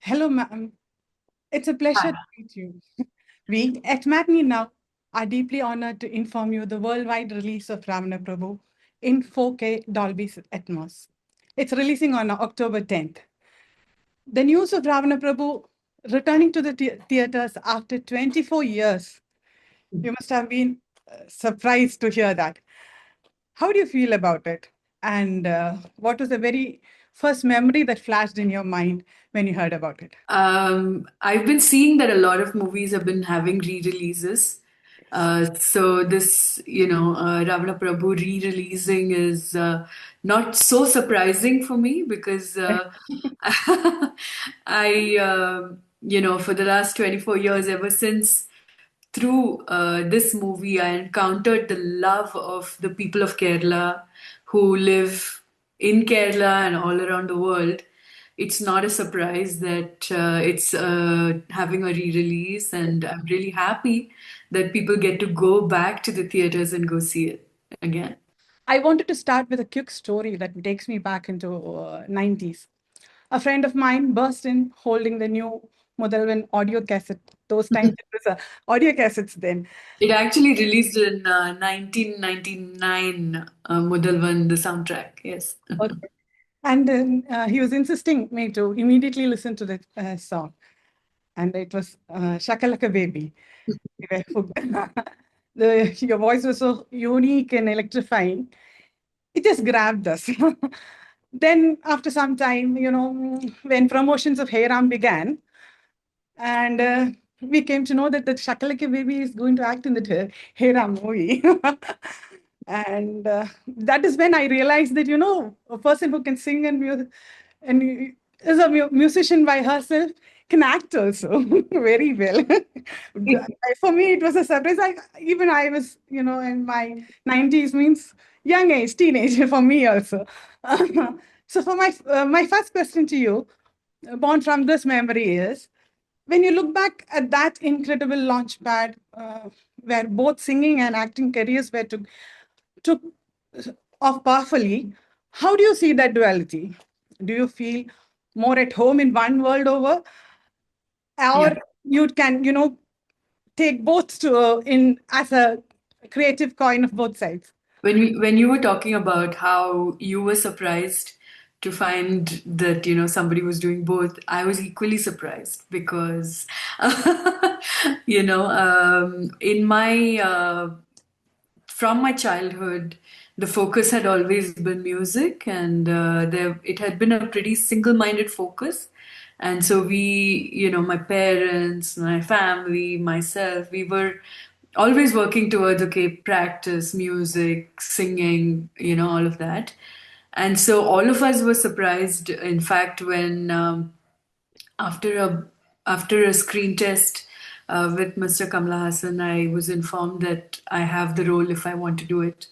Hello, ma'am. It's a pleasure to Hi. meet you. We at Matinee Now are deeply honored to inform you the worldwide release of Ravanaprabhu in 4K Dolby Atmos. It's releasing on October 10th. The news of Ravanaprabhu returning to the theaters after 24 years. You must have been surprised to hear that. How do you feel about it? And what was the very first memory that flashed in your mind when you heard about it? I've been seeing that a lot of movies have been having re-releases. So this, Ravana Prabhu re-releasing is not so surprising for me because for the last 24 years, ever since through this movie, I encountered the love of the people of Kerala who live in Kerala and all around the world. It's not a surprise that it's having a re-release, and I'm really happy that people get to go back to the theaters and go see it again. I wanted to start with a quick story that takes me back into 90s. A friend of mine burst in holding the new Mudalvan audio cassette. Those times it was audio cassettes then. It actually released in 1999, Mudalvan, the soundtrack. Yes. Okay. And then he was insisting me to immediately listen to the song. And it was Shakalaka Baby. We were hooked. Your voice was so unique and electrifying. It just grabbed us. Then, after some time, when promotions of Hey Ram began, and we came to know that the Shakalaka Baby is going to act in the Hey Ram movie. And that is when I realized that, a person who can sing and is a musician by herself can act also very well. For me, it was a surprise. Even I was, in my 90s, means young age, teenage for me also. So for my first question to you, born from this memory is, when you look back at that incredible launchpad where both singing and acting careers took off powerfully, how do you see that duality? Do you feel more at home in one world over, or Yeah. you can, take both to in as a creative coin of both sides? When you were talking about how you were surprised to find that somebody was doing both, I was equally surprised because in my from my childhood, the focus had always been music, and it had been a pretty single-minded focus. And so my parents, my family, myself, we were always working towards, okay, practice, music, singing, all of that. And so all of us were surprised, in fact, when after a after a screen test with Mr. Kamala Hassan, I was informed that I have the role if I want to do it.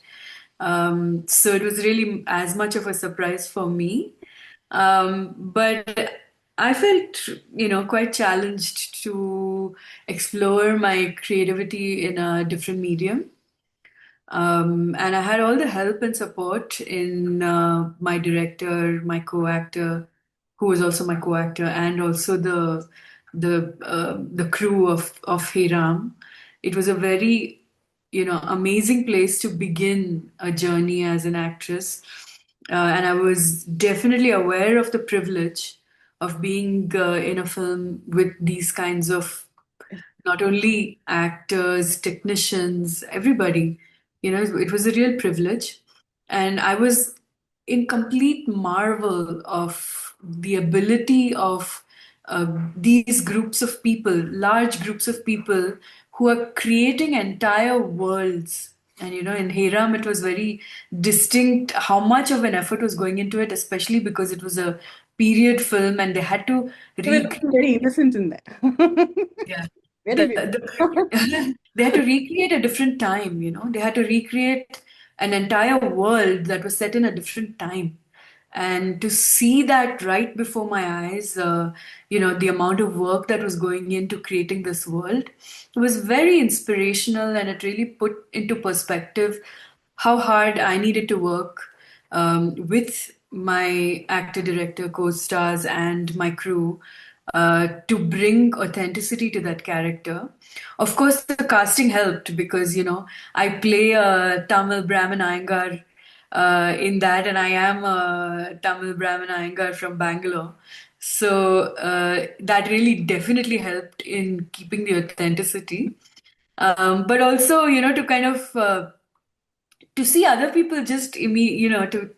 So it was really as much of a surprise for me. But I felt, quite challenged to explore my creativity in a different medium. And I had all the help and support in my director, my co-actor, who was also my co-actor, and also the crew of Hey Ram. It was a very, amazing place to begin a journey as an actress. And I was definitely aware of the privilege of being in a film with these kinds of not only actors, technicians, everybody. It was a real privilege. And I was in complete marvel of the ability of these groups of people, large groups of people who are creating entire worlds. And in Hiram, it was very distinct how much of an effort was going into it, especially because it was a period film and they had to You were looking recreate. very innocent in that. Yeah. Very well. They had to recreate a different time, They had to recreate an entire world that was set in a different time. And to see that right before my eyes, the amount of work that was going into creating this world, it was very inspirational, and it really put into perspective how hard I needed to work with my actor, director, co-stars, and my crew to bring authenticity to that character. Of course, the casting helped because, I play a Tamil Brahmin Iyengar in that, and I am a Tamil Brahmin Iyengar from Bangalore. So that really definitely helped in keeping the authenticity. But also, to kind of to see other people just to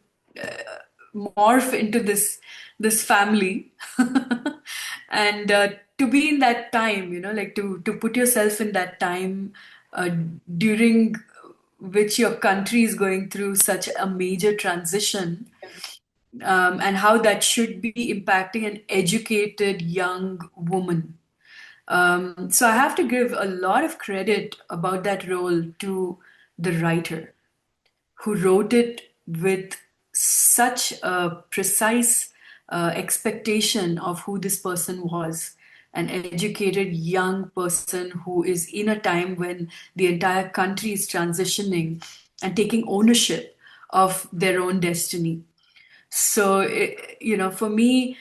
morph into this family and to be in that time, like to put yourself in that time uh, during which your country is going through such a major transition, and how that should be impacting an educated young woman. So I have to give a lot of credit about that role to the writer who wrote it with such a precise expectation of who this person was, an educated young person who is in a time when the entire country is transitioning and taking ownership of their own destiny. So, for me,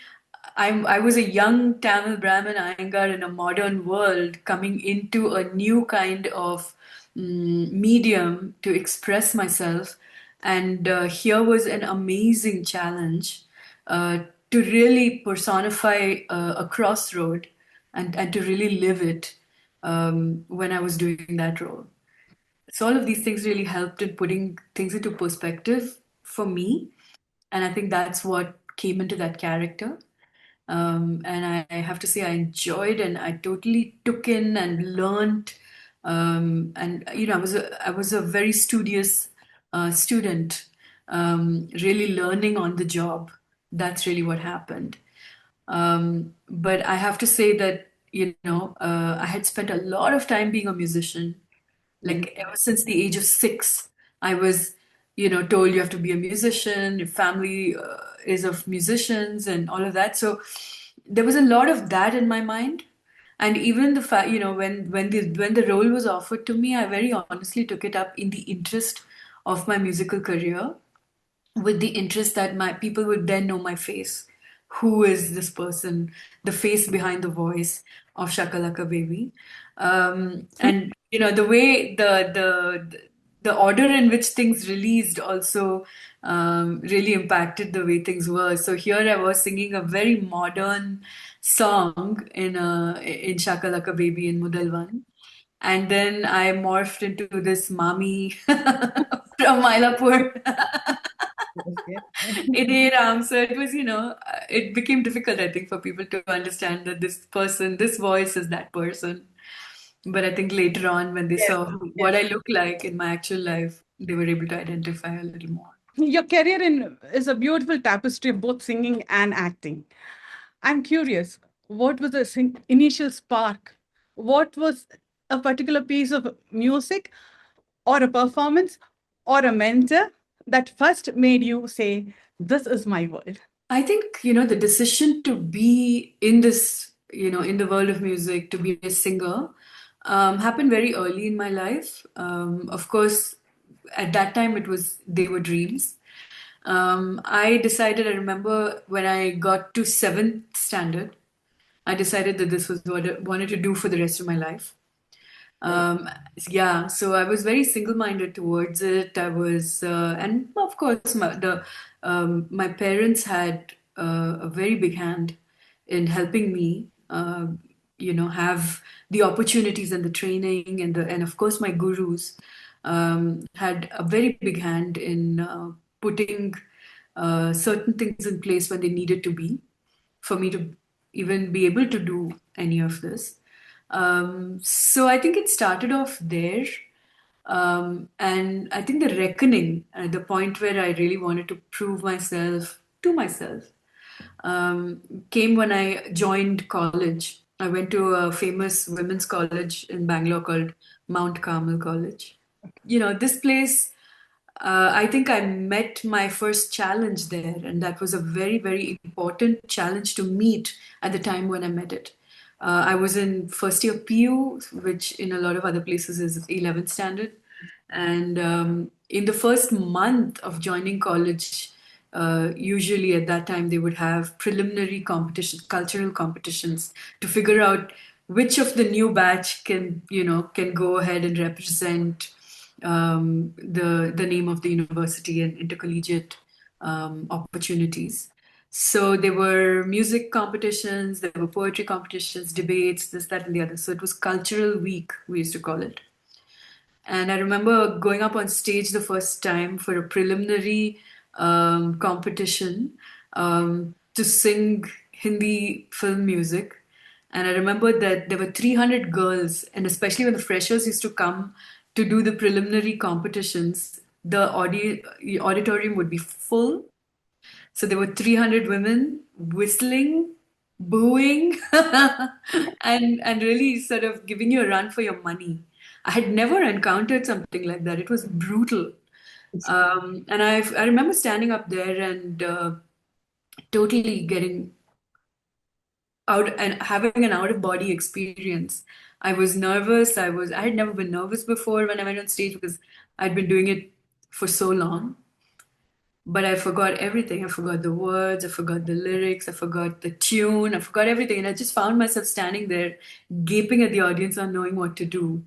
I was a young Tamil Brahmin Iyengar in a modern world coming into a new kind of medium to express myself. And here was an amazing challenge uh, to really personify a crossroad and to really live it when I was doing that role. So all of these things really helped in putting things into perspective for me, and I think that's what came into that character. And I have to say, I enjoyed and I totally took in and learned. And I was a very studious student, really learning on the job. That's really what happened. But I have to say that I had spent a lot of time being a musician, like ever since the age of 6. I was told you have to be a musician, your family is of musicians and all of that. So there was a lot of that in my mind. And even the fact, when the role was offered to me, I very honestly took it up in the interest of my musical career, with the interest that my people would then know my face. Who is this person? The face behind the voice of Shakalaka Baby. And the way the order in which things released also really impacted the way things were. So here I was singing a very modern song in Shakalaka Baby in Mudalwan. And then I morphed into this mommy from Mylapore Yes. in ARRahman. So it was, it became difficult, I think, for people to understand that this person, this voice is that person. But I think later on, when they Yes. saw Yes. what I look like in my actual life, they were able to identify a little more. Your career is a beautiful tapestry of both singing and acting. I'm curious, what was the initial spark? What was a particular piece of music or a performance or a mentor that first made you say, "This is my world"? I think, the decision to be in this, in the world of music, to be a singer, happened very early in my life. Of course, at that time, they were dreams. I decided, I remember when I got to seventh standard, I decided that this was what I wanted to do for the rest of my life. Um, yeah, so I was very single-minded towards it. And of course, my parents had a very big hand in helping me, have the opportunities and the training, and of course, my gurus had a very big hand in putting certain things in place when they needed to be for me to even be able to do any of this. So I think it started off there. And I think the reckoning, at the point where I really wanted to prove myself to myself, um, came when I joined college. I went to a famous women's college in Bangalore called Mount Carmel College. This place, I think I met my first challenge there, and that was a very, very important challenge to meet at the time when I met it. I was in first year PU, which in a lot of other places is 11th standard. And in the first month of joining college, usually at that time they would have preliminary competitions, cultural competitions to figure out which of the new batch can go ahead and represent the name of the university and intercollegiate opportunities. So there were music competitions, there were poetry competitions, debates, this, that, and the other. So it was cultural week, we used to call it. And I remember going up on stage the first time for a preliminary competition to sing Hindi film music. And I remember that there were 300 girls, and especially when the freshers used to come to do the preliminary competitions, the auditorium would be full. So there were 300 women whistling, booing, and really sort of giving you a run for your money. I had never encountered something like that. It was brutal. And I remember standing up there and totally getting out and having an out of body experience. I was nervous. I had never been nervous before when I went on stage because I'd been doing it for so long. But I forgot everything. I forgot the words, I forgot the lyrics, I forgot the tune, I forgot everything. And I just found myself standing there, gaping at the audience, not knowing what to do.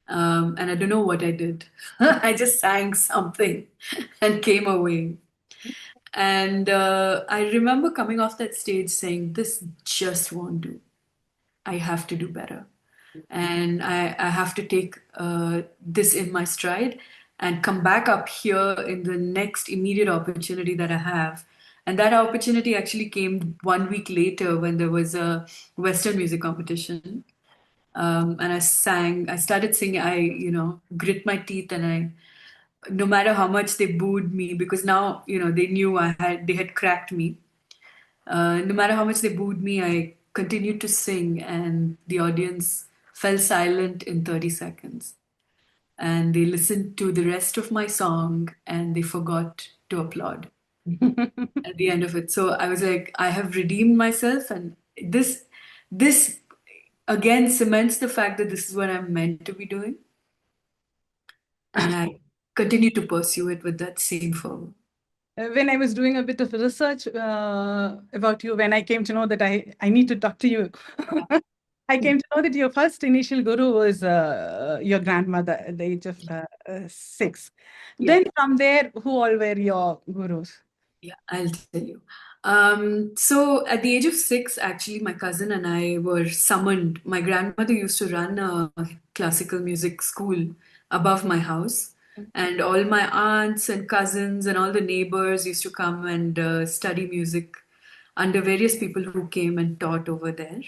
And I don't know what I did. I just sang something and came away. And I remember coming off that stage saying, this just won't do. I have to do better. And I have to take this in my stride and come back up here in the next immediate opportunity that I have. And that opportunity actually came 1 week later when there was a Western music competition. And I started singing, grit my teeth no matter how much they booed me, because now, they knew they had cracked me. No matter how much they booed me, I continued to sing, and the audience fell silent in 30 seconds. And they listened to the rest of my song and they forgot to applaud at the end of it. So I was like, I have redeemed myself, and this again cements the fact that this is what I'm meant to be doing. And I continue to pursue it with that same fervor. When I was doing a bit of research about you, when I came to know that I need to talk to you, I came to know that your first initial guru was your grandmother at the age of 6. Yeah. Then from there, who all were your gurus? Yeah, I'll tell you. So at the age of 6, actually, my cousin and I were summoned. My grandmother used to run a classical music school above my house, and all my aunts and cousins and all the neighbors used to come and study music under various people who came and taught over there.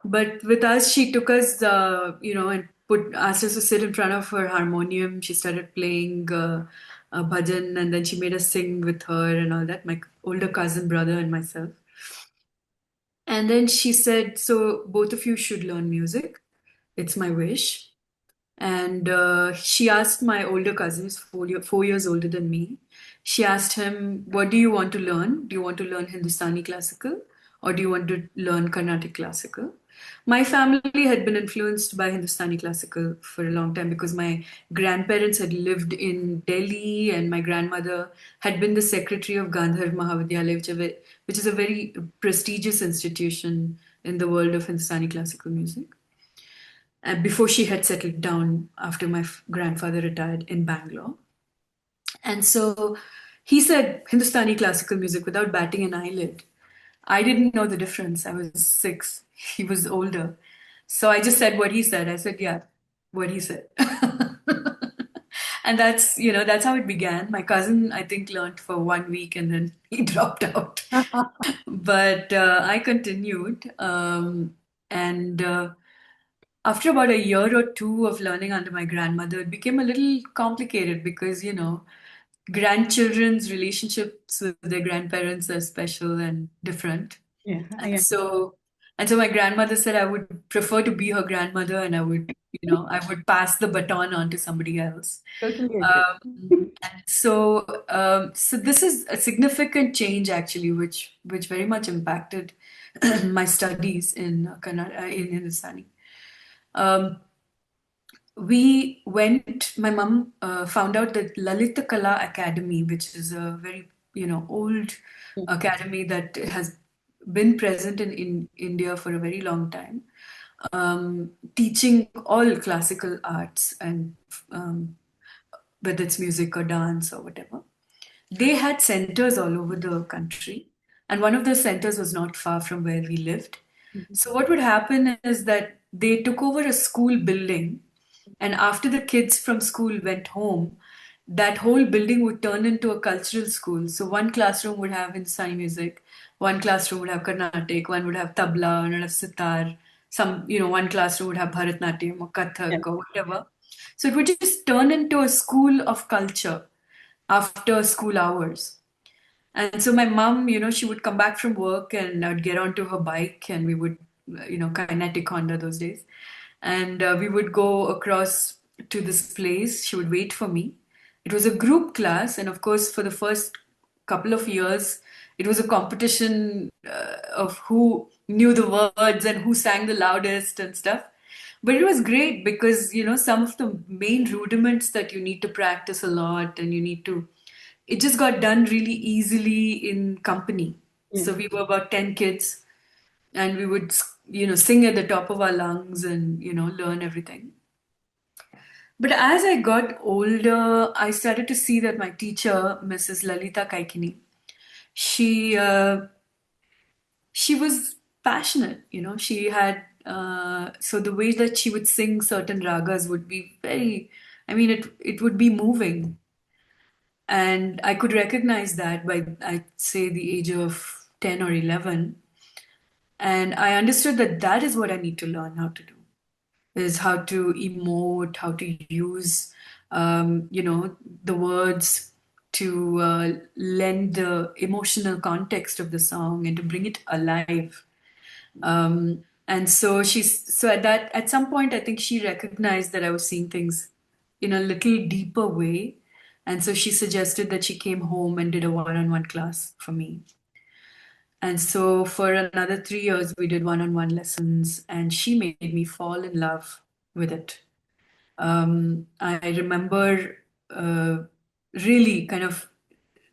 But with us, she took us, and asked us to sit in front of her harmonium. She started playing a bhajan, and then she made us sing with her and all that. My older cousin, brother, and myself. And then she said, "So both of you should learn music. It's my wish." And she asked my older cousin, who's 4 years older than me. She asked him, "What do you want to learn? Do you want to learn Hindustani classical, or do you want to learn Carnatic classical?" My family had been influenced by Hindustani classical for a long time because my grandparents had lived in Delhi, and my grandmother had been the secretary of Gandhar Mahavidyalaya, which is a very prestigious institution in the world of Hindustani classical music. And before she had settled down after my grandfather retired in Bangalore. And so he said Hindustani classical music without batting an eyelid. I didn't know the difference. I was 6. He was older. So I just said what he said. I said, yeah, what he said. And that's how it began. My cousin, I think, learned for 1 week and then he dropped out. But I continued. And after about a year or two of learning under my grandmother, it became a little complicated because, grandchildren's relationships with their grandparents are special and different. Yeah, And so, and so my grandmother said I would prefer to be her grandmother, and I would pass the baton on to somebody else. totally agree. And so this is a significant change actually, which very much impacted my studies in in Hindustani. My mom found out that Lalita Kala Academy, which is a very, old Mm. academy that has been present in India for a very long time, teaching all classical arts and um, whether it's music or dance or whatever. They had centers all over the country, and one of those centers was not far from where we lived. Mhm. So, what would happen is that they took over a school building, and after the kids from school went home, that whole building would turn into a cultural school. So, one classroom would have Hindustani music, one classroom would have Carnatic, one would have tabla, one would have sitar, one classroom would have Bharatnatyam or Yeah. Kathak or whatever. So, it would just turn into a school of culture after school hours. And so my mom, she would come back from work and I'd get onto her bike and we would, kinetic Honda those days. And we would go across to this place. She would wait for me. It was a group class. And of course, for the first couple of years, it was a competition of who knew the words and who sang the loudest and stuff. But it was great because, some of the main rudiments that you need to practice a lot and it just got done really easily in company. Mm. So we were about 10 kids and we would, sing at the top of our lungs and, learn everything. But as I got older, I started to see that my teacher, Mrs. Lalita Kaikini, she she was passionate. She had so the way that she would sing certain ragas would be very, I mean, it would be moving. And I could recognize that by, I'd say, the age of 10 or 11. And I understood that that is what I need to learn how to do, is how to emote, how to use, the words to lend the emotional context of the song and to bring it alive. And so at some point, I think she recognized that I was seeing things in a little deeper way. And so she suggested that she came home and did a one-on-one class for me. And so for another 3 years, we did one-on-one lessons, and she made me fall in love with it. I remember really kind of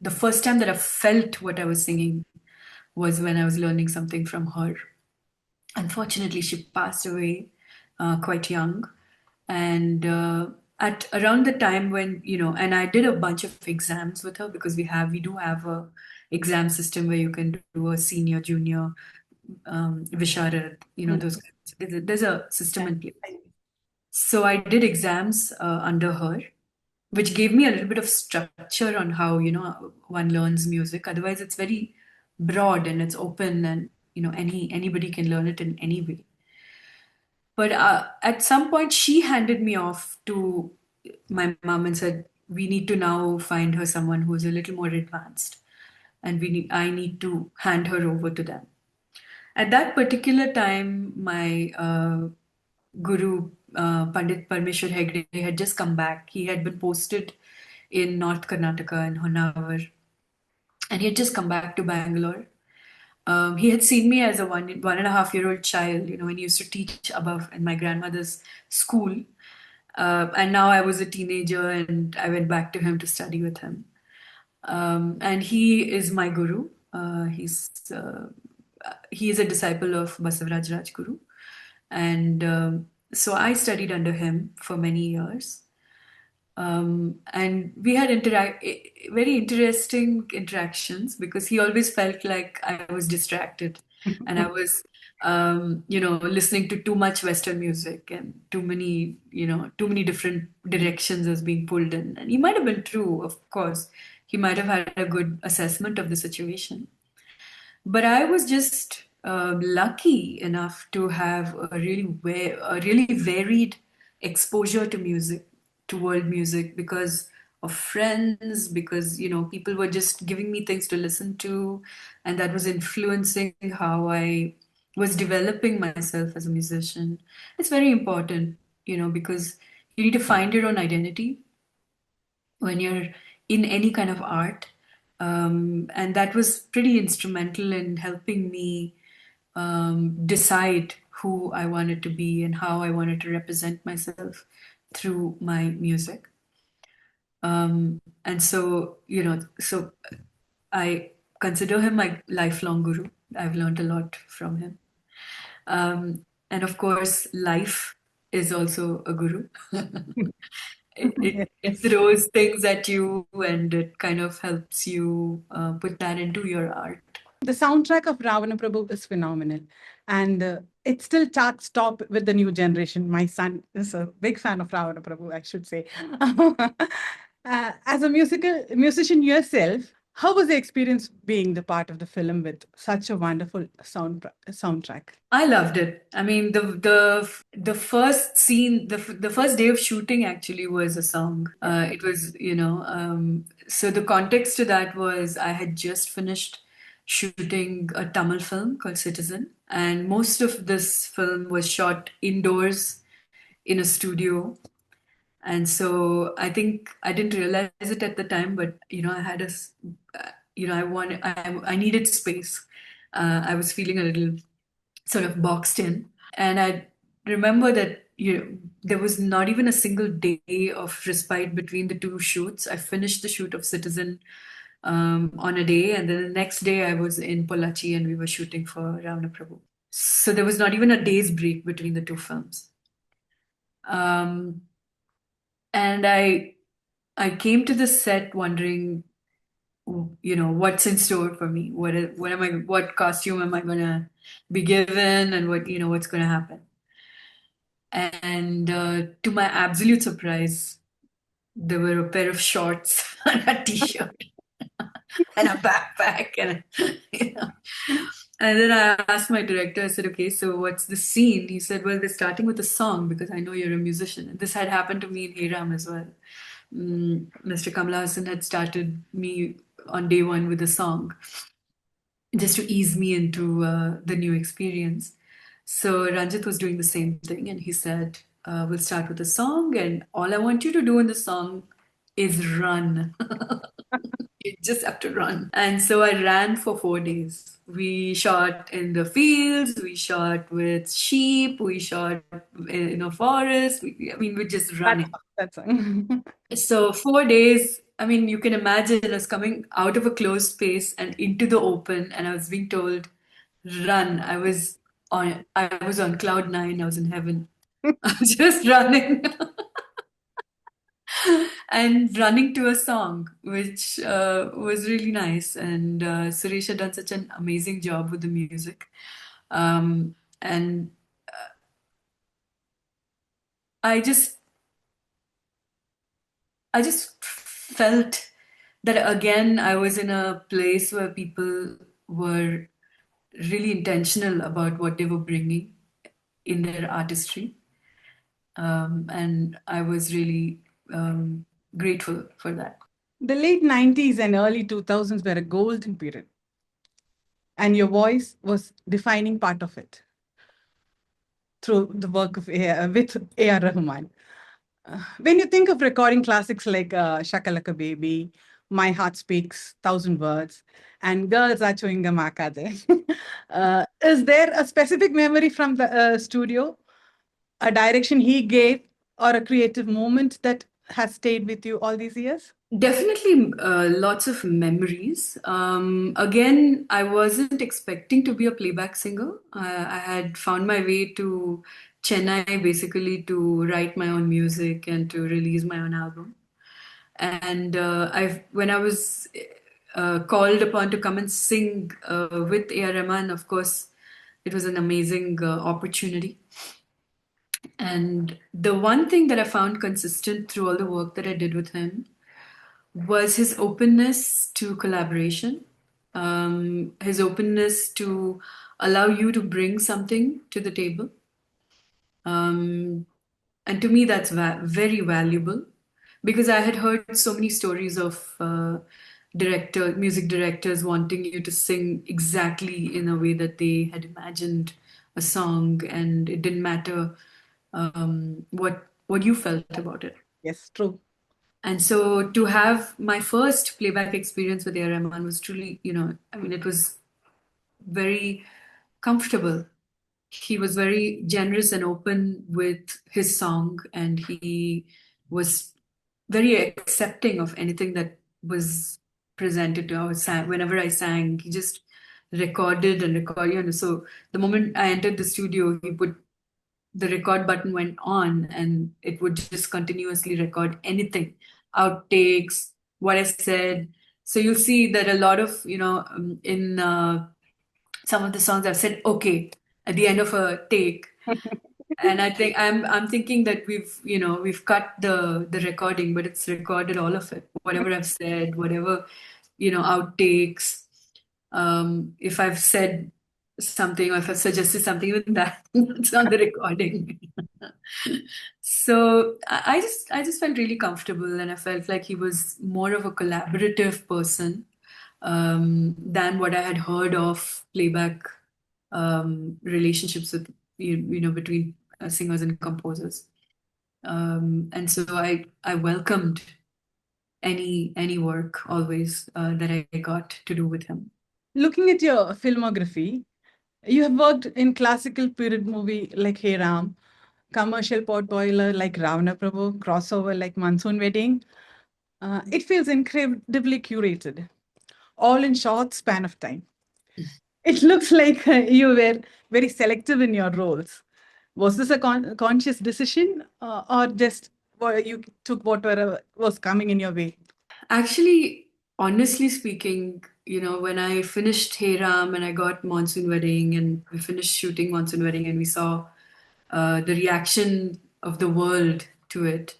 the first time that I felt what I was singing was when I was learning something from her. Unfortunately, she passed away quite young. And at around the time when, and I did a bunch of exams with her because we do have a exam system where you can do a senior, junior, Visharad, Mm. those kinds. There's a system Yeah. in place. So I did exams under her, which gave me a little bit of structure on how, one learns music. Otherwise, it's very broad and it's open and, anybody can learn it in any way. But at some point, she handed me off to my mom and said, "We need to now find her someone who's a little more advanced, and I need to hand her over to them." At that particular time, my guru, Pandit Parmeshwar Hegde, had just come back. He had been posted in North Karnataka in Honavar, and he had just come back to Bangalore. He had seen me as a 1.5 year old child, when he used to teach above in my grandmother's school. And now I was a teenager and I went back to him to study with him. And he is my guru. He is a disciple of Basavaraj Rajguru. And so I studied under him for many years. And we had very interesting interactions because he always felt like I was distracted and I was, listening to too much Western music and too many different directions as being pulled in. And he might have been true, of course. He might have had a good assessment of the situation. But I was just lucky enough to have a really varied exposure to music, to world music, because of friends, because people were just giving me things to listen to, and that was influencing how I was developing myself as a musician. It's very important, because you need to find your own identity when you're in any kind of art. And that was pretty instrumental in helping me decide who I wanted to be and how I wanted to represent myself through my music. And so I consider him my lifelong guru. I've learned a lot from him. And of course, life is also a guru. It Yes. throws things at you and it kind of helps you put that into your art. The soundtrack of Ravanaprabhu is phenomenal, and it still charts top with the new generation. My son is a big fan of Ravanaprabhu, I should say. As a musician yourself, how was the experience being the part of the film with such a wonderful soundtrack? I loved it. I mean, the first scene, the first day of shooting actually was a song. It was, so the context to that was I had just finished shooting a Tamil film called Citizen, and most of this film was shot indoors in a studio. And so I think I didn't realize it at the time, but I had I needed space. I was feeling a little sort of boxed in. And I remember that there was not even a single day of respite between the two shoots. I finished the shoot of Citizen on a day, and then the next day I was in Pollachi and we were shooting for Ravanaprabhu. So there was not even a day's break between the two films. And I came to the set wondering, what's in store for me. What costume am I gonna be given, and what's gonna happen. And to my absolute surprise, there were a pair of shorts and a t-shirt and a backpack and you know. And then I asked my director, I said, okay, so what's the scene? He said, well, we're starting with a song because I know you're a musician. And this had happened to me in ARRahman as well. Mr. Kamala Hassan had started me on day one with a song just to ease me into the new experience. So Ranjith was doing the same thing, and he said, we'll start with a song, and all I want you to do in the song is run. You just have to run. And so I ran for 4 days. We shot in the fields, we shot with sheep, we shot in a forest. We're just running. That's So 4 days, I mean, you can imagine us coming out of a closed space and into the open, and I was being told, run. I was on cloud nine, I was in heaven. I was just running and running to a song, which was really nice. And Suresh had done such an amazing job with the music. And I just felt that again, I was in a place where people were really intentional about what they were bringing in their artistry. And I was really grateful for that. The late 90s and early 2000s were a golden period, and your voice was defining part of it through the work of with ARRahman. When you think of recording classics like Shakalaka Baby, My Heart Speaks, Thousand Words, and Girls Are Chewing Gum Aakkaathae, is there a specific memory from the studio, a direction he gave, or a creative moment that has stayed with you all these years? Definitely lots of memories. Again, I wasn't expecting to be a playback singer. I had found my way to Chennai basically to write my own music and to release my own album. And when I was called upon to come and sing with ARRahman, of course, it was an amazing opportunity. And the one thing that I found consistent through all the work that I did with him was his openness to collaboration, his openness to allow you to bring something to the table. And to me, that's very valuable because I had heard so many stories of music directors wanting you to sing exactly in a way that they had imagined a song, and it didn't matter what you felt about it. Yes, true. And so to have my first playback experience with ARRahman was truly, it was very comfortable. He was very generous and open with his song, and he was very accepting of anything that was presented to, whenever I sang, he just recorded and recorded. So the moment I entered the studio, he put the record button went on and it would just continuously record anything, outtakes, what I said. So you'll see that a lot of, in some of the songs I've said, okay, at the end of a take. And I think I'm thinking that we've cut the recording, but it's recorded all of it. Whatever I've said, whatever, outtakes. If I've said something or if I've suggested something, even that it's on the recording. So I just felt really comfortable, and I felt like he was more of a collaborative person than what I had heard of playback relationships with between singers and composers. And so I welcomed any work always that I got to do with him. Looking at your filmography, you have worked in classical period movie like Hey Ram, commercial potboiler like Ravanaprabhu, crossover like Monsoon Wedding. It feels incredibly curated, all in short span of time. It looks like you were very selective in your roles. Was this a conscious decision, or just you took whatever was coming in your way? Actually, honestly speaking, when I finished Hey Ram and I got Monsoon Wedding and we finished shooting Monsoon Wedding and we saw the reaction of the world to it,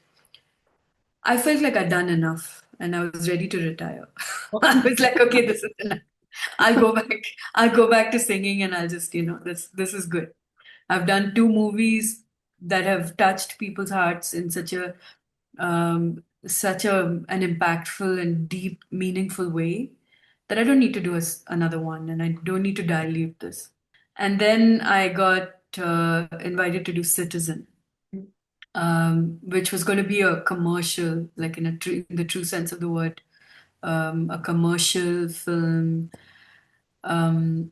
I felt like I'd done enough and I was ready to retire. I was like, okay, this is enough. I'll go back. I'll go back to singing and I'll just, this is good. I've done two movies that have touched people's hearts in such an impactful and deep, meaningful way that I don't need to do another one and I don't need to dilute this. And then I got invited to do Citizen, which was going to be a commercial, like in the true sense of the word, a commercial film. Um,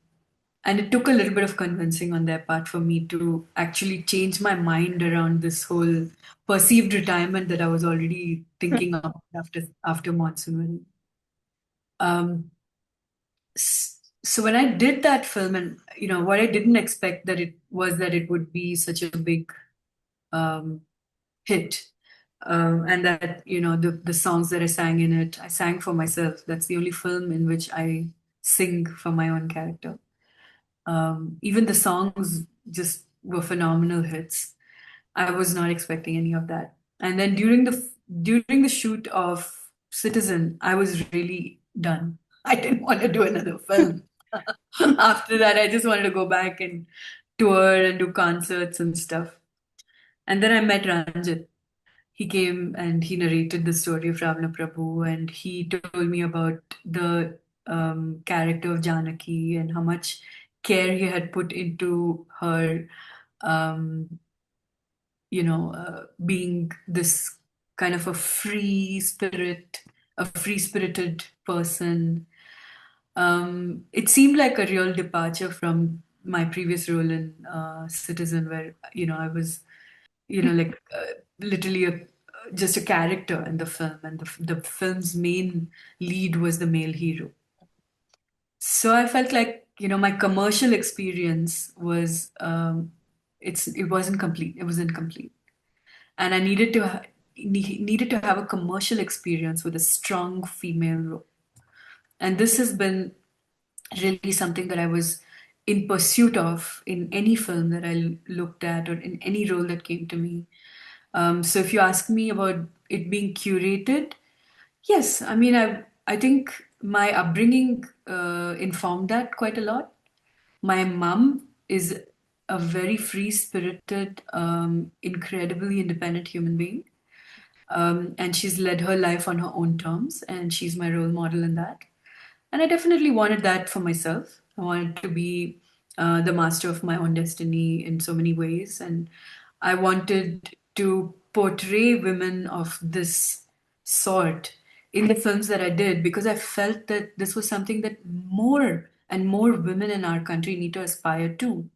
and it took a little bit of convincing on their part for me to actually change my mind around this whole perceived retirement that I was already thinking of after Monsoon Wedding. So when I did that film, and what I didn't expect that it would be such a big um, hit. And that the songs that I sang in it, I sang for myself. That's the only film in which I sing for my own character. Even the songs just were phenomenal hits. I was not expecting any of that. And then during the shoot of Citizen, I was really done. I didn't want to do another film. After that, I just wanted to go back and tour and do concerts and stuff. And then I met Ranjith. He came and he narrated the story of Ravanaprabhu, and he told me about the character of Janaki and how much care he had put into her, um, being this kind of a free spirited person. It seemed like a real departure from my previous role in Citizen, where I was like literally just a character in the film, and the film's main lead was the male hero. So I felt like my commercial experience was it wasn't complete. It was incomplete, and I needed to have a commercial experience with a strong female role, and this has been really something that I was in pursuit of in any film that I looked at or in any role that came to me. So if you ask me about it being curated, yes, I mean I think my upbringing informed that quite a lot. My mom is a very free-spirited, incredibly independent human being. And she's led her life on her own terms, and she's my role model in that. And I definitely wanted that for myself. I wanted to be the master of my own destiny in so many ways. And I wanted to portray women of this sort in the films that I did because I felt that this was something that more and more women in our country need to aspire to.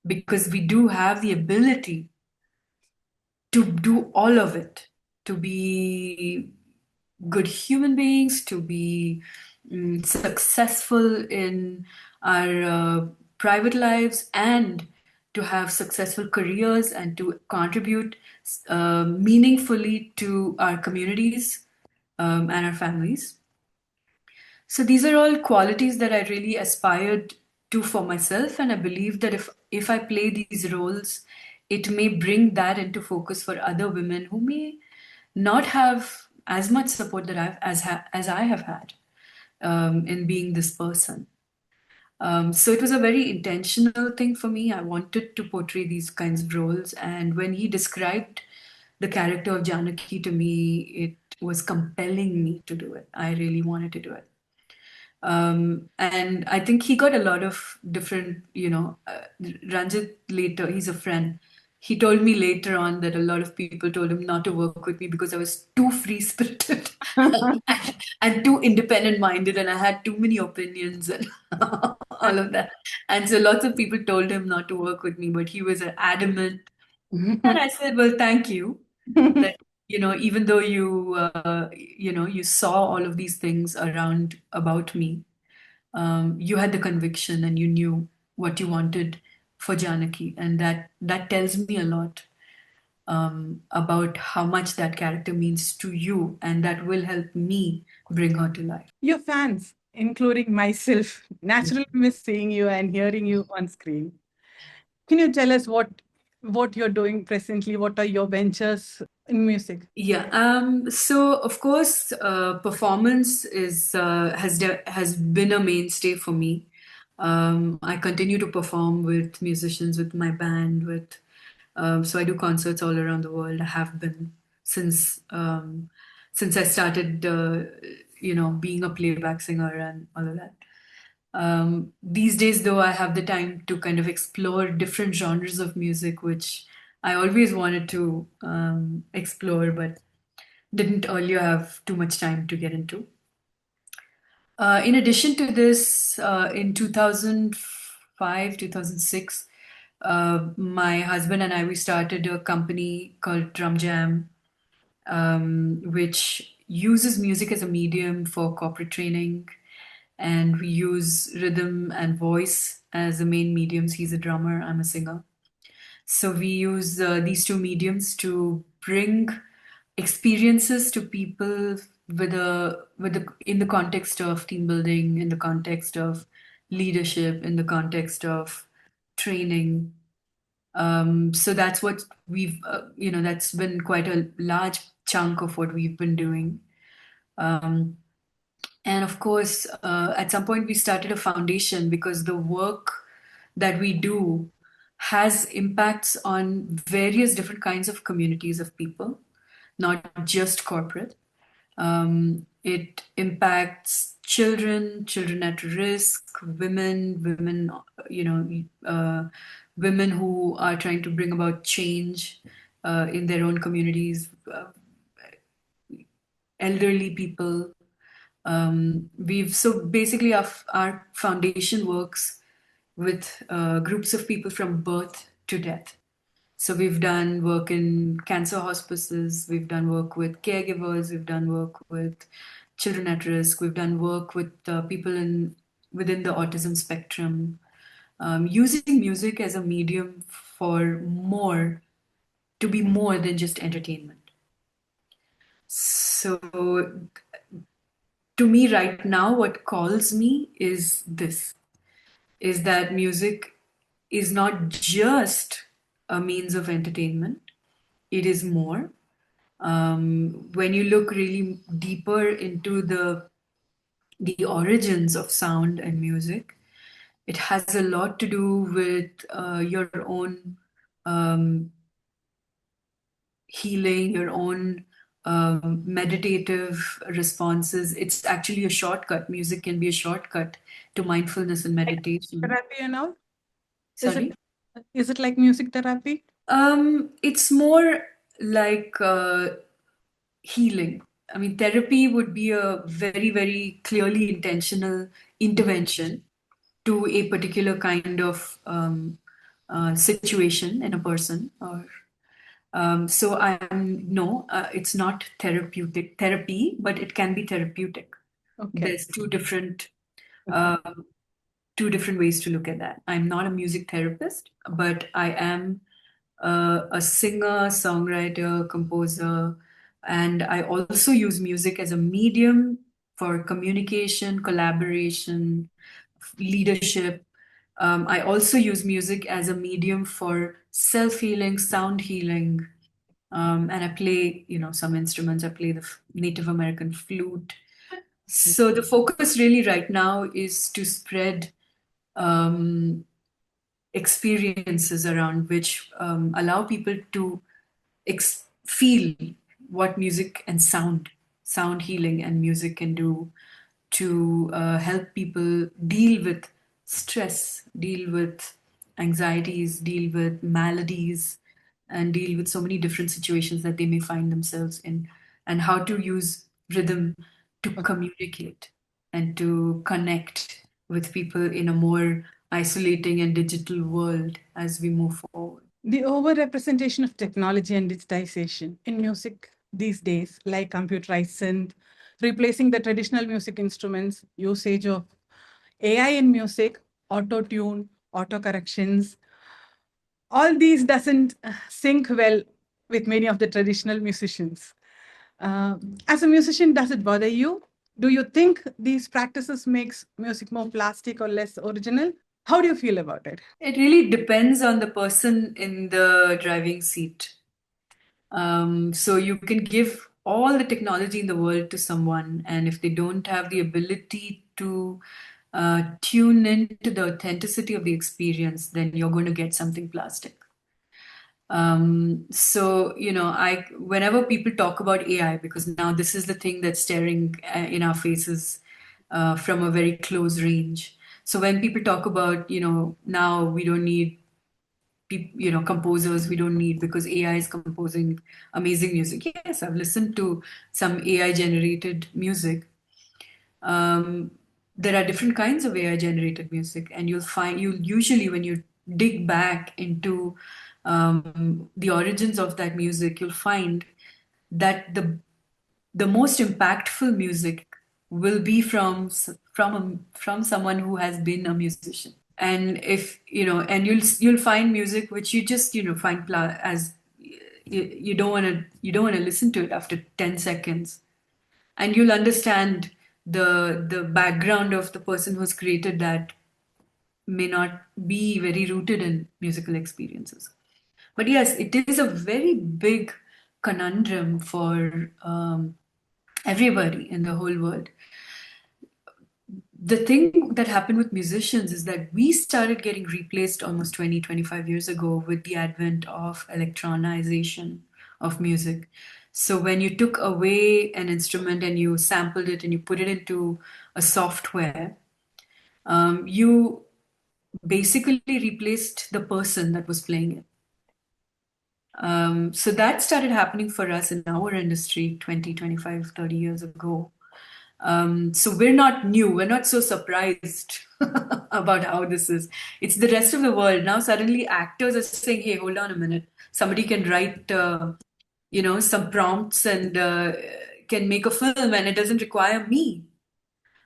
Because we do have the ability to do all of it, to be good human beings, to be successful in our private lives, and to have successful careers and to contribute meaningfully to our communities and our families. So these are all qualities that I really aspired to for myself, and I believe that if I play these roles, it may bring that into focus for other women who may not have as much support that as I have had in being this person. So it was a very intentional thing for me. I wanted to portray these kinds of roles, and when he described the character of Janaki to me, it was compelling me to do it. I really wanted to do it. And I think he got a lot of different, Ranjith later, he's a friend. He told me later on that a lot of people told him not to work with me because I was too free spirited and too independent minded, and I had too many opinions and all of that. And so lots of people told him not to work with me, but he was adamant. And I said, well, thank you. That, even though you saw all of these things around about me, you had the conviction and you knew what you wanted for Janaki, and that tells me a lot about how much that character means to you, and that will help me bring her to life. Your fans, including myself, naturally miss seeing you and hearing you on screen. Can you tell us what you're doing presently? What are your ventures in music? Yeah. So of course, performance has been a mainstay for me. I continue to perform with musicians, with my band, so I do concerts all around the world. I have been since since I started, being a playback singer and all of that. These days, though, I have the time to kind of explore different genres of music, which I always wanted to explore, but didn't earlier have too much time to get into. In addition to this, in 2005, 2006, my husband and I, we started a company called Drum Jam, which uses music as a medium for corporate training. And we use rhythm and voice as the main mediums. He's a drummer, I'm a singer. So we use these two mediums to bring experiences to people in the context of team building, in the context of leadership, in the context of training. So that's what that's been quite a large chunk of what we've been doing. Um, and of course, at some point we started a foundation because the work that we do has impacts on various different kinds of communities of people, not just corporate. It impacts children, children at risk, women, women who are trying to bring about change in their own communities, elderly people. We've so basically our foundation works with groups of people from birth to death. So we've done work in cancer hospices, we've done work with caregivers, we've done work with children at risk, we've done work with people within the autism spectrum, using music as a medium for to be more than just entertainment. So to me right now, what calls me is that music is not just a means of entertainment, it is more. When you look really deeper into the origins of sound and music, it has a lot to do with your own um, healing, your own meditative responses. It's actually a shortcut. Music can be a shortcut to mindfulness and Like meditation. therapy and all? Is Sorry? it like music therapy? It's more like healing. I mean, therapy would be a very, very clearly intentional intervention to a particular kind of situation in a person. Or So no, it's not therapy, but it can be therapeutic. Okay. There's uh, two different ways to look at that. I'm not a music therapist, but I am a singer, songwriter, composer, and I also use music as a medium for communication, collaboration, leadership. I also use music as a medium for self-healing, sound healing, and I play, some instruments. I play the Native American flute. So the focus really right now is to spread um, experiences around which allow people to feel what music and sound healing and music can do to help people deal with stress, deal with anxieties, deal with maladies, and deal with so many different situations that they may find themselves in, and how to use rhythm to communicate and to connect with people in a more isolating and digital world as we move forward. The overrepresentation of technology and digitization in music these days, like computerized synth, replacing the traditional music instruments, usage of AI in music, auto-tune, auto-corrections, all these doesn't sync well with many of the traditional musicians. As a musician, does it bother you? Do you think these practices makes music more plastic or less original? How do you feel about it? It really depends on the person in the driving seat. So you can give all the technology in the world to someone, and if they don't have the ability to tune into the authenticity of the experience, then you're going to get something plastic. So, whenever people talk about AI, because now this is the thing that's staring in our faces from a very close range. So when people talk about, now we don't need composers, we don't need, because AI is composing amazing music. Yes, I've listened to some AI generated music. Um, there are different kinds of AI generated music, and you'll usually, when you dig back into the origins of that music, you'll find that the most impactful music will be from someone who has been a musician. And if and you'll find music which you just find as you don't want to listen to it after 10 seconds, and you'll understand the background of the person who's created that may not be very rooted in musical experiences. But yes, it is a very big conundrum for everybody in the whole world. The thing that happened with musicians is that we started getting replaced almost 20, 25 years ago with the advent of electronization of music. So when you took away an instrument and you sampled it and you put it into a software, you basically replaced the person that was playing it. So that started happening for us in our industry 20, 25, 30 years ago. So we're not new. We're not so surprised about how this is. It's the rest of the world. Now suddenly actors are saying, hey, hold on a minute. Somebody can write, some prompts and can make a film and it doesn't require me.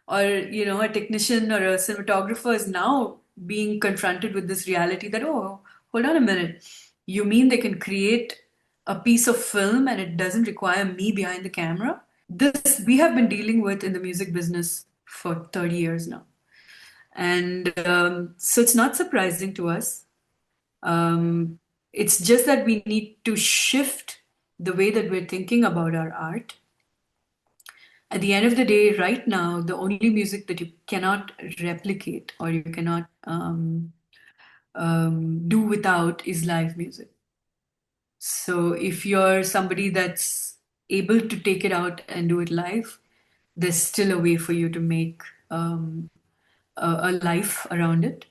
Or, a technician or a cinematographer is now being confronted with this reality that, oh, hold on a minute. You mean they can create a piece of film and it doesn't require me behind the camera? This we have been dealing with in the music business for 30 years now. And so it's not surprising to us. It's just that we need to shift the way that we're thinking about our art. At the end of the day, right now, the only music that you cannot replicate or you cannot do without is live music. So if you're somebody that's able to take it out and do it live, there's still a way for you to make a life around it.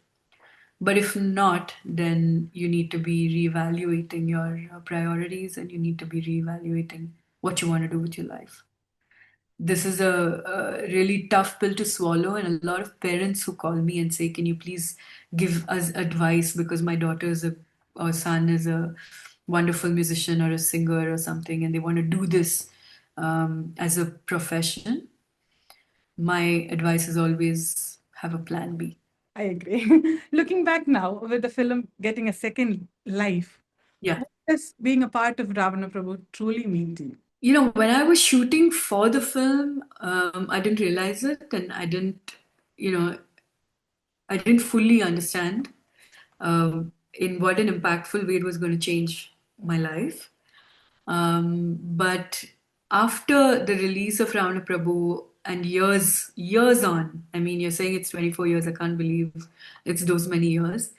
But if not, then you need to be reevaluating your priorities and you need to be reevaluating what you want to do with your life. This is a really tough pill to swallow, and a lot of parents who call me and say, "Can you please give us advice because my daughter is or son is a wonderful musician or a singer or something, and they want to do this as a profession, my advice is always have a plan B. I agree. Looking back now, with the film getting a second life, Yeah. what does being a part of Ravanaprabhu truly mean to you? You know, when I was shooting for the film, I didn't realize it, and you know, I didn't fully understand in what an impactful way it was going to change my life. But after the release of Ravana Prabhu and years on, I mean, you're saying it's 24 years, I can't believe it's those many years.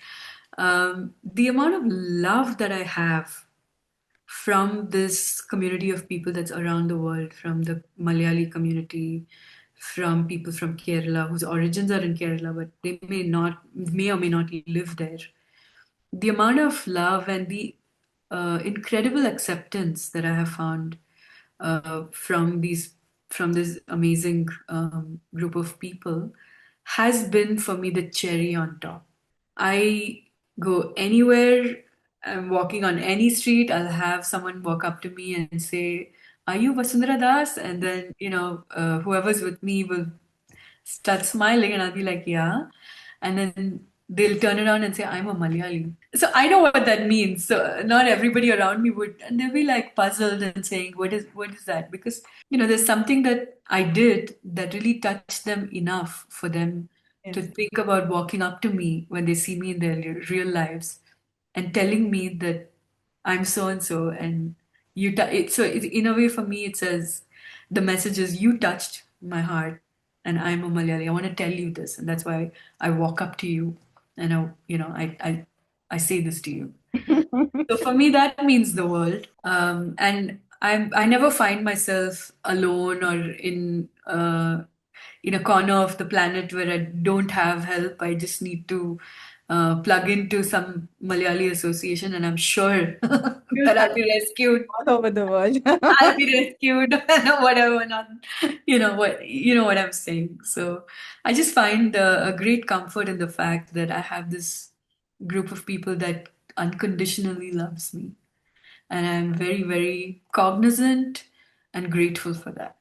The amount of love that I have from this community of people that's around the world, from the Malayali community, from people from Kerala whose origins are in Kerala, but they may or may not live there. The amount of love and the incredible acceptance that I have found from this amazing group of people has been for me the cherry on top. I go anywhere, I'm walking on any street, I'll have someone walk up to me and say, "Are you Vasundhara Das?" And then, whoever's with me will start smiling, and I'll be like, "Yeah." And then they'll turn around and say, "I'm a Malayali." So I know what that means. So not everybody around me would, and they'll be like puzzled and saying, what is that?" Because, there's something that I did that really touched them enough for them to Yes. think about walking up to me when they see me in their real lives and telling me that I'm so and so, and in a way for me it says the message is you touched my heart, and I'm a Malayali. I want to tell you this, and that's why I walk up to you, and I say this to you. So for me, that means the world. And I never find myself alone or in a corner of the planet where I don't have help. I just need to plug into some Malayali association, and I'm sure You'll that find I'll be rescued. all over the world. I'll be rescued, whatever. Not, what I'm saying. So I just find a great comfort in the fact that I have this group of people that unconditionally loves me, and I'm very, very cognizant and grateful for that.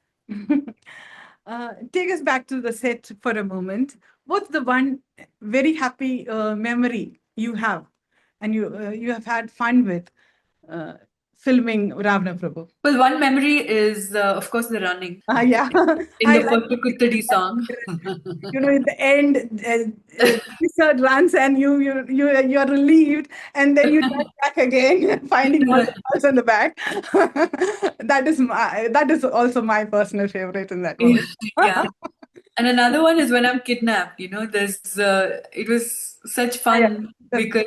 Take us back to the set for a moment. What's the one very happy memory you have and you have had fun with uh, filming Ravanaprabhu? Well, one memory is, of course, the running Yeah, in I the like Pattu Kuttadi song. in the end, Richard runs and you are relieved, and then you run back again, finding all the balls on the back. That is also my personal favorite in that movie. Yeah. And another one is when I'm kidnapped. It was such Yeah, fun the- because,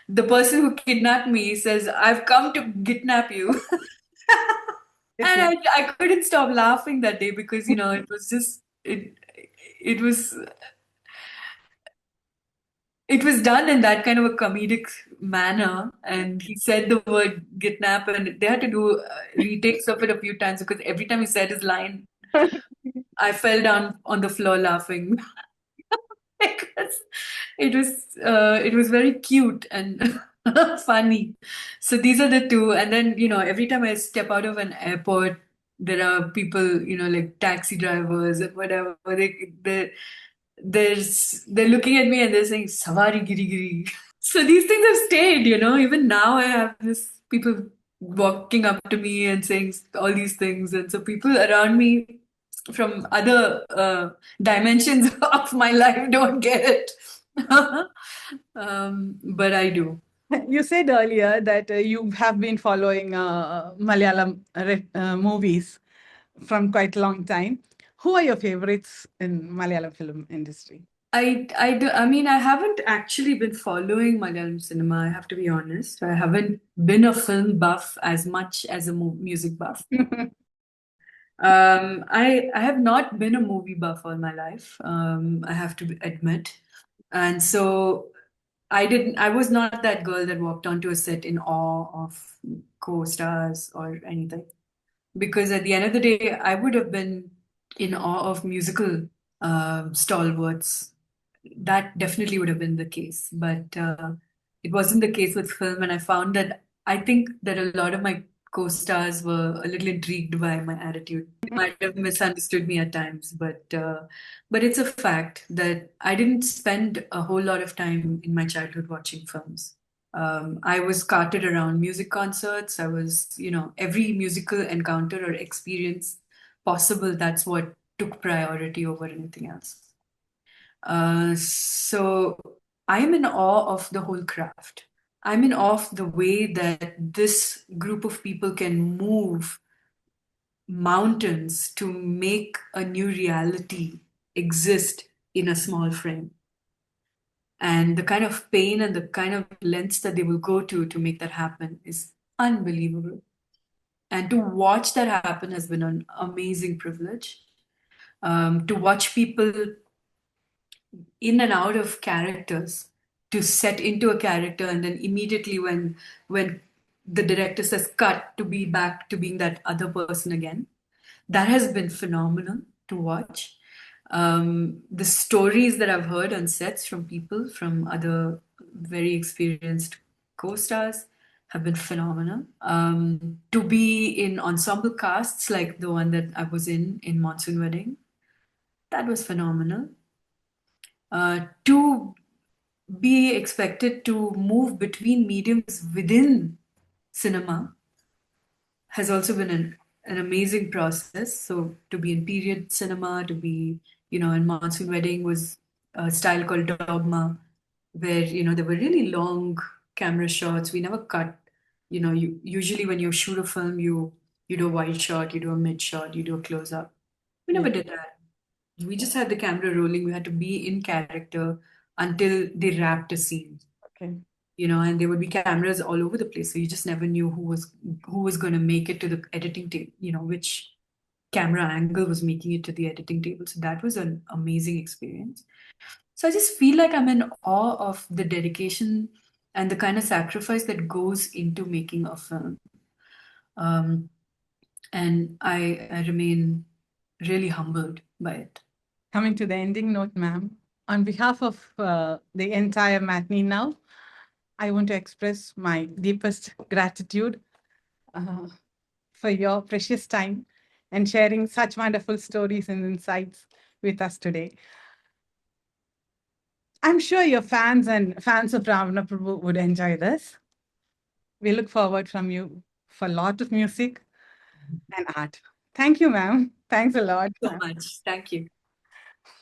the person who kidnapped me says, "I've come to kidnap you." yes, And yes. I couldn't stop laughing that day because, it was just, it was, it was done in that kind of a comedic manner. And he said the word kidnap, and they had to do retakes of it a few times because every time he said his line, I fell down on the floor laughing. Because it was very cute and funny. So these are the two. And then, every time I step out of an airport, there are people, like taxi drivers and whatever. They're looking at me and they're saying, "Savari Giri Giri." So these things have stayed, Even now I have this people walking up to me and saying all these things. And so people around me from other dimensions of my life don't get it. But I do. You said earlier that you have been following Malayalam movies from quite a long time. Who are your favorites in Malayalam film industry? I mean, I haven't actually been following Malayalam cinema, I have to be honest. I haven't been a film buff as much as a music buff. I have not been a movie buff all my life, I have to admit. And so I was not that girl that walked onto a set in awe of co-stars or anything. Because at the end of the day, I would have been in awe of musical stalwarts. That definitely would have been the case. But it wasn't the case with film. And I found that I think that a lot of my co-stars were a little intrigued by my attitude. They might have misunderstood me at times, but it's a fact that I didn't spend a whole lot of time in my childhood watching films. I was carted around music concerts. I was, every musical encounter or experience possible, that's what took priority over anything else. So I'm in awe of the whole craft. I'm in awe of the way that this group of people can move mountains to make a new reality exist in a small frame. And the kind of pain and the kind of lengths that they will go to make that happen is unbelievable. And to watch that happen has been an amazing privilege. To watch people in and out of characters, to set into a character, and then immediately when the director says cut, to be back to being that other person again, that has been phenomenal to watch. The stories that I've heard on sets from people from other very experienced co-stars have been phenomenal. To be in ensemble casts like the one that I was in Monsoon Wedding, that was phenomenal. To be expected to move between mediums within cinema has also been an amazing process. So to be in period cinema, to be, in Monsoon Wedding was a style called dogma, where, there were really long camera shots. We never cut, usually when you shoot a film, you do a wide shot, you do a mid shot, you do a close up. We never did that. We just had the camera rolling. We had to be in character until they wrapped a scene. Okay. And there would be cameras all over the place. So you just never knew who was going to make it to the editing table, which camera angle was making it to the editing table. So that was an amazing experience. So I just feel like I'm in awe of the dedication and the kind of sacrifice that goes into making a film. And I remain really humbled by it. Coming to the ending note, ma'am, on behalf of the entire Matinee Now, I want to express my deepest gratitude for your precious time and sharing such wonderful stories and insights with us today. I'm sure your fans and fans of Ravanaprabhu would enjoy this. We look forward from you for a lot of music and art. Thank you, ma'am. Thanks a lot. So much. Thank you.